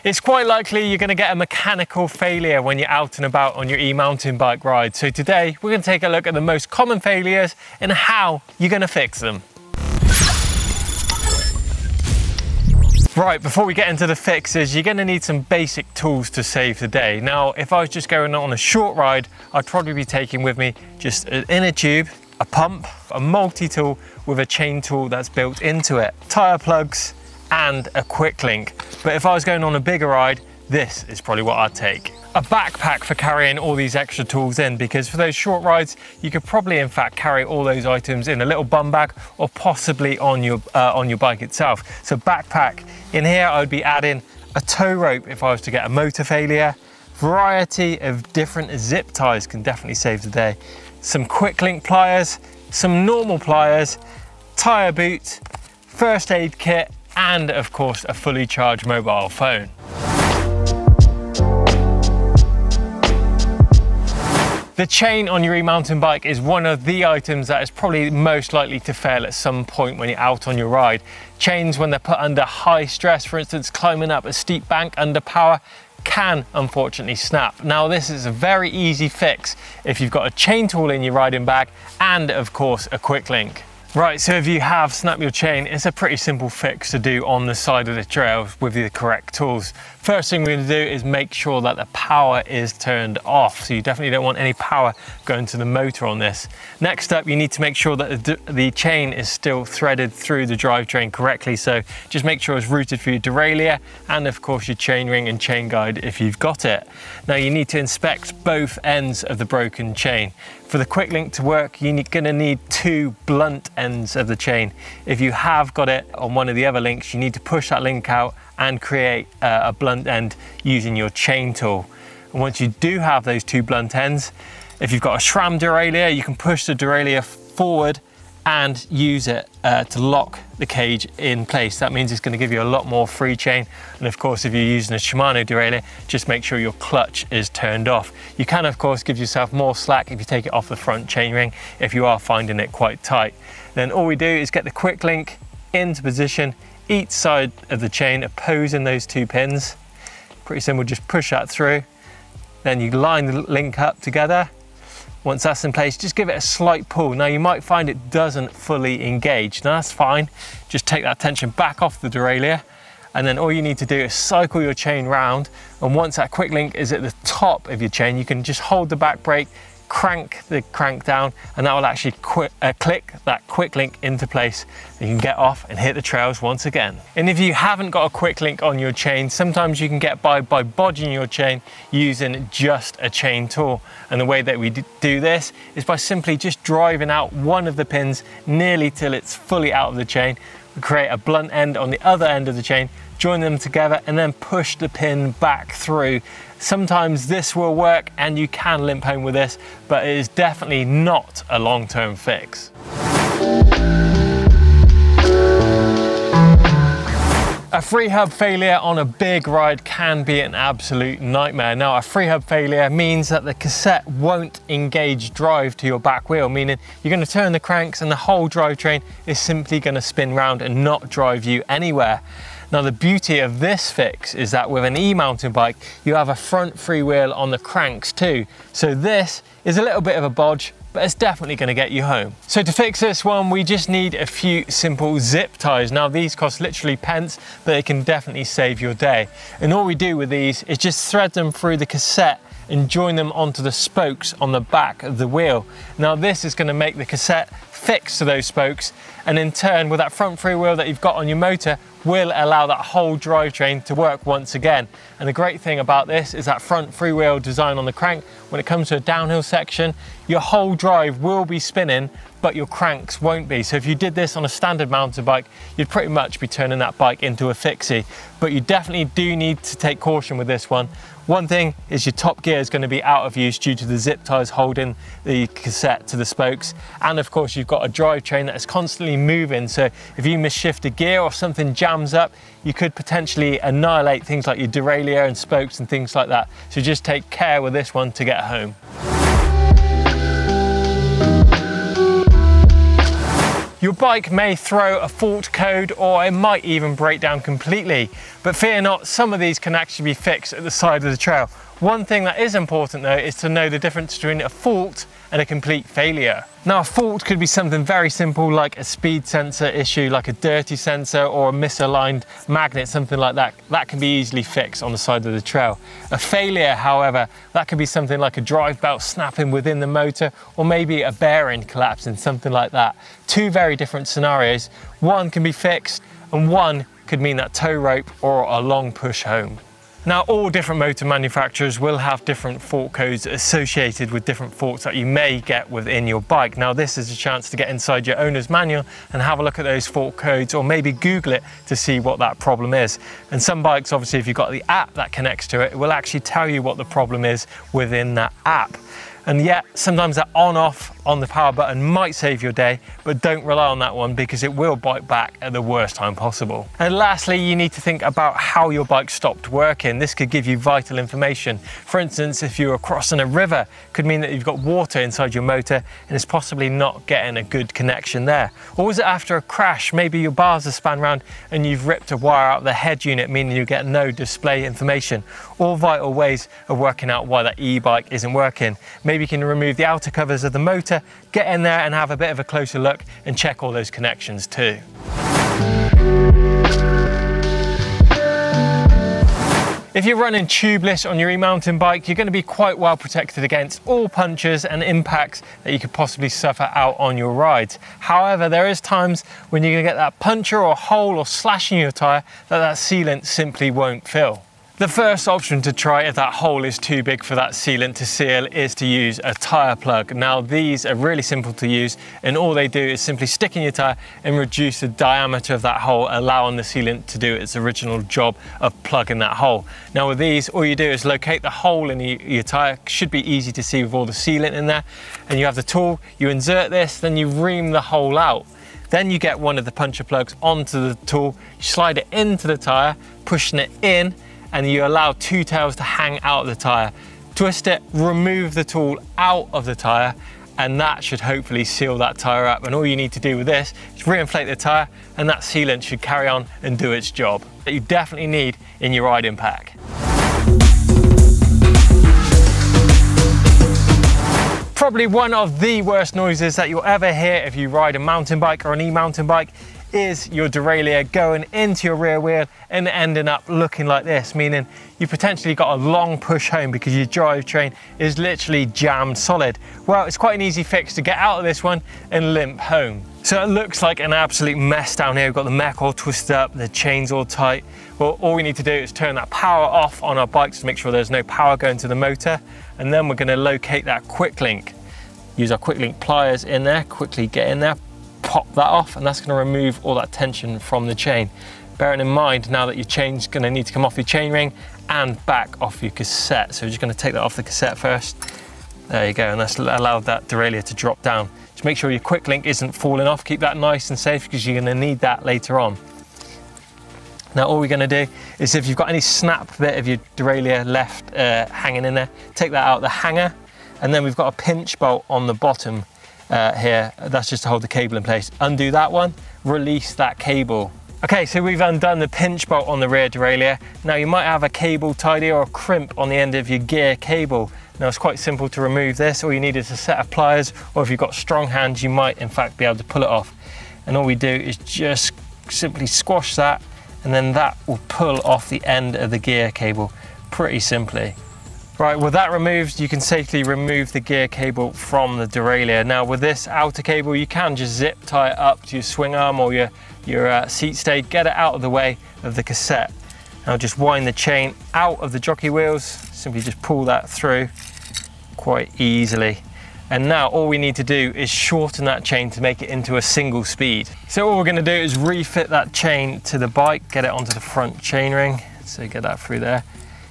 It's quite likely you're going to get a mechanical failure when you're out and about on your e-mountain bike ride. So today we're going to take a look at the most common failures and how you're going to fix them. Right, before we get into the fixes, you're going to need some basic tools to save the day. Now, if I was just going on a short ride, I'd probably be taking with me just an inner tube, a pump, a multi-tool with a chain tool that's built into it, tyre plugs, and a quick link. But if I was going on a bigger ride, this is probably what I'd take. A backpack for carrying all these extra tools in, because for those short rides, you could probably in fact carry all those items in a little bum bag or possibly on your bike itself. So backpack. In here, I'd be adding a tow rope if I was to get a motor failure. Variety of different zip ties can definitely save the day. Some quick link pliers, some normal pliers, tyre boot, first aid kit, and of course a fully charged mobile phone. The chain on your e-mountain bike is one of the items that is probably most likely to fail at some point when you're out on your ride. Chains, when they're put under high stress, for instance climbing up a steep bank under power, can unfortunately snap. Now this is a very easy fix if you've got a chain tool in your riding bag and of course a quick link. Right, so if you have snapped your chain, it's a pretty simple fix to do on the side of the trail with the correct tools. First thing we're going to do is make sure that the power is turned off. So you definitely don't want any power going to the motor on this. Next up, you need to make sure that the chain is still threaded through the drivetrain correctly. So just make sure it's routed for your derailleur and of course your chain ring and chain guide if you've got it. Now you need to inspect both ends of the broken chain. For the quick link to work, you're going to need two blunt ends of the chain. If you have got it on one of the other links, you need to push that link out and create a blunt end using your chain tool. And once you do have those two blunt ends, if you've got a SRAM derailleur, you can push the derailleur forward and use it to lock the cage in place. That means it's going to give you a lot more free chain. And of course, if you're using a Shimano derailleur, just make sure your clutch is turned off. You can of course give yourself more slack if you take it off the front chain ring if you are finding it quite tight. Then all we do is get the quick link into position, each side of the chain opposing those two pins. Pretty simple, just push that through. Then you line the link up together. Once that's in place, just give it a slight pull. Now you might find it doesn't fully engage. Now that's fine. Just take that tension back off the derailleur, and then all you need to do is cycle your chain round. And once that quick link is at the top of your chain, you can just hold the back brake, crank the crank down, and that will actually click that quick link into place. You can get off and hit the trails once again. And if you haven't got a quick link on your chain, sometimes you can get by bodging your chain using just a chain tool. And the way that we do this is by simply just driving out one of the pins nearly till it's fully out of the chain. We create a blunt end on the other end of the chain, join them together, and then push the pin back through. Sometimes this will work and you can limp home with this, but it is definitely not a long-term fix. A free hub failure on a big ride can be an absolute nightmare. Now, a free hub failure means that the cassette won't engage drive to your back wheel, meaning you're going to turn the cranks and the whole drivetrain is simply going to spin round and not drive you anywhere. Now, the beauty of this fix is that with an e-mountain bike, you have a front freewheel on the cranks too. So this is a little bit of a bodge, but it's definitely going to get you home. So to fix this one, we just need a few simple zip ties. Now these cost literally pence, but they can definitely save your day. And all we do with these is just thread them through the cassette and join them onto the spokes on the back of the wheel. Now this is going to make the cassette fix to those spokes, and in turn with that front freewheel that you've got on your motor will allow that whole drivetrain to work once again. And the great thing about this is that front freewheel design on the crank, when it comes to a downhill section, your whole drive will be spinning, but your cranks won't be. So if you did this on a standard mountain bike, you'd pretty much be turning that bike into a fixie. But you definitely do need to take caution with this one. One thing is your top gear is going to be out of use due to the zip ties holding the cassette to the spokes. And of course, you've got a drivetrain that is constantly moving. So if you misshift a gear or something jams up, you could potentially annihilate things like your derailleur and spokes and things like that. So just take care with this one to get home. Your bike may throw a fault code or it might even break down completely, but fear not, some of these can actually be fixed at the side of the trail. One thing that is important though is to know the difference between a fault and a complete failure. Now, a fault could be something very simple like a speed sensor issue, like a dirty sensor or a misaligned magnet, something like that. That can be easily fixed on the side of the trail. A failure, however, that could be something like a drive belt snapping within the motor or maybe a bearing collapsing, something like that. Two very different scenarios. One can be fixed and one could mean that tow rope or a long push home. Now, all different motor manufacturers will have different fault codes associated with different faults that you may get within your bike. Now, this is a chance to get inside your owner's manual and have a look at those fault codes, or maybe Google it to see what that problem is. And some bikes, obviously, if you've got the app that connects to it, it will actually tell you what the problem is within that app. And yet, sometimes that on-off on the power button might save your day, but don't rely on that one because it will bite back at the worst time possible. And lastly, you need to think about how your bike stopped working. This could give you vital information. For instance, if you were crossing a river, it could mean that you've got water inside your motor and it's possibly not getting a good connection there. Or was it after a crash? Maybe your bars are span round and you've ripped a wire out of the head unit, meaning you get no display information. All vital ways of working out why that e-bike isn't working. Maybe you can remove the outer covers of the motor, get in there and have a bit of a closer look and check all those connections too. If you're running tubeless on your e-mountain bike, you're going to be quite well protected against all punctures and impacts that you could possibly suffer out on your rides. However, there is times when you're going to get that puncture or hole or slash in your tyre that sealant simply won't fill. The first option to try if that hole is too big for that sealant to seal is to use a tyre plug. Now, these are really simple to use and all they do is simply stick in your tyre and reduce the diameter of that hole, allowing the sealant to do its original job of plugging that hole. Now with these, all you do is locate the hole in your tyre. Should be easy to see with all the sealant in there. And you have the tool, you insert this, then you ream the hole out. Then you get one of the puncture plugs onto the tool, you slide it into the tyre, pushing it in, and you allow two tails to hang out of the tyre. Twist it, remove the tool out of the tyre, and that should hopefully seal that tyre up. And all you need to do with this is reinflate the tyre, and that sealant should carry on and do its job that you definitely need in your riding pack. Probably one of the worst noises that you'll ever hear if you ride a mountain bike or an e-mountain bike is your derailleur going into your rear wheel and ending up looking like this, meaning you potentially got a long push home because your drivetrain is literally jammed solid. Well, it's quite an easy fix to get out of this one and limp home. So it looks like an absolute mess down here. We've got the mech all twisted up, the chains all tight. Well, all we need to do is turn that power off on our bikes to make sure there's no power going to the motor, and then we're going to locate that quick link. Use our quick link pliers in there, quickly get in there, pop that off, and that's going to remove all that tension from the chain. Bearing in mind now that your chain's going to need to come off your chain ring and back off your cassette. So we're just going to take that off the cassette first. There you go, and that's allowed that derailleur to drop down. Just make sure your quick link isn't falling off. Keep that nice and safe because you're going to need that later on. Now all we're going to do is, if you've got any snap bit of your derailleur left hanging in there, take that out of the hanger, and then we've got a pinch bolt on the bottom here. That's just to hold the cable in place. Undo that one, release that cable. Okay, so we've undone the pinch bolt on the rear derailleur. Now you might have a cable tidy or a crimp on the end of your gear cable. Now it's quite simple to remove this. All you need is a set of pliers, or if you've got strong hands, you might in fact be able to pull it off. And all we do is just simply squash that, and then that will pull off the end of the gear cable pretty simply. Right, with that removed, you can safely remove the gear cable from the derailleur. Now with this outer cable, you can just zip tie it up to your swing arm or your seat stay, get it out of the way of the cassette. Now just wind the chain out of the jockey wheels, simply just pull that through quite easily. And now all we need to do is shorten that chain to make it into a single speed. So all we're going to do is refit that chain to the bike, get it onto the front chain ring. So get that through there.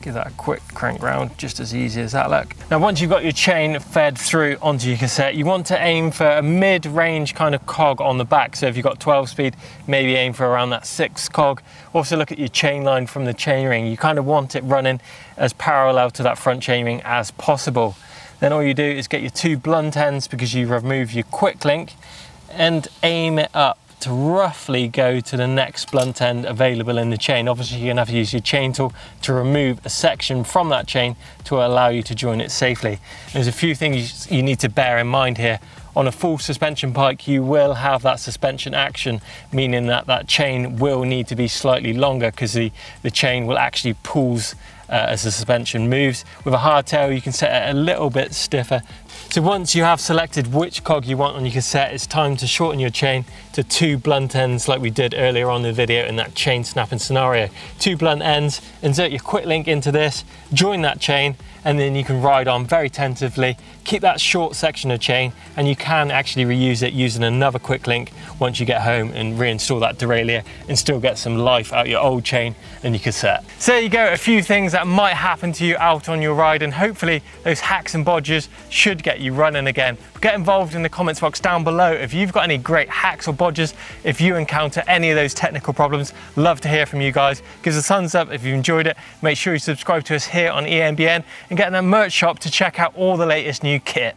Give that a quick crank round, just as easy as that look. Now once you've got your chain fed through onto your cassette, you want to aim for a mid-range kind of cog on the back. So if you've got 12 speed, maybe aim for around that 6 cog. Also look at your chain line from the chain ring. You kind of want it running as parallel to that front chain ring as possible. Then all you do is get your 2 blunt ends, because you remove your quick link, and aim it up to roughly go to the next blunt end available in the chain. Obviously you're gonna have to use your chain tool to remove a section from that chain to allow you to join it safely. There's a few things you need to bear in mind here. On a full suspension bike, you will have that suspension action, meaning that that chain will need to be slightly longer because the chain will actually pulls as the suspension moves. With a hardtail, you can set it a little bit stiffer. So once you have selected which cog you want on your cassette, it's time to shorten your chain to 2 blunt ends like we did earlier on in the video in that chain snapping scenario. 2 blunt ends, insert your quick link into this, join that chain, and then you can ride on very tentatively. Keep that short section of chain, and you can actually reuse it using another quick link once you get home and reinstall that derailleur and still get some life out your old chain and your cassette. So there you go, a few things that might happen to you out on your ride, and hopefully those hacks and bodges should get you running again. Get involved in the comments box down below if you've got any great hacks or bodges, if you encounter any of those technical problems. Love to hear from you guys. Give us a thumbs up if you enjoyed it. Make sure you subscribe to us here on ENBN and get in that merch shop to check out all the latest new kit.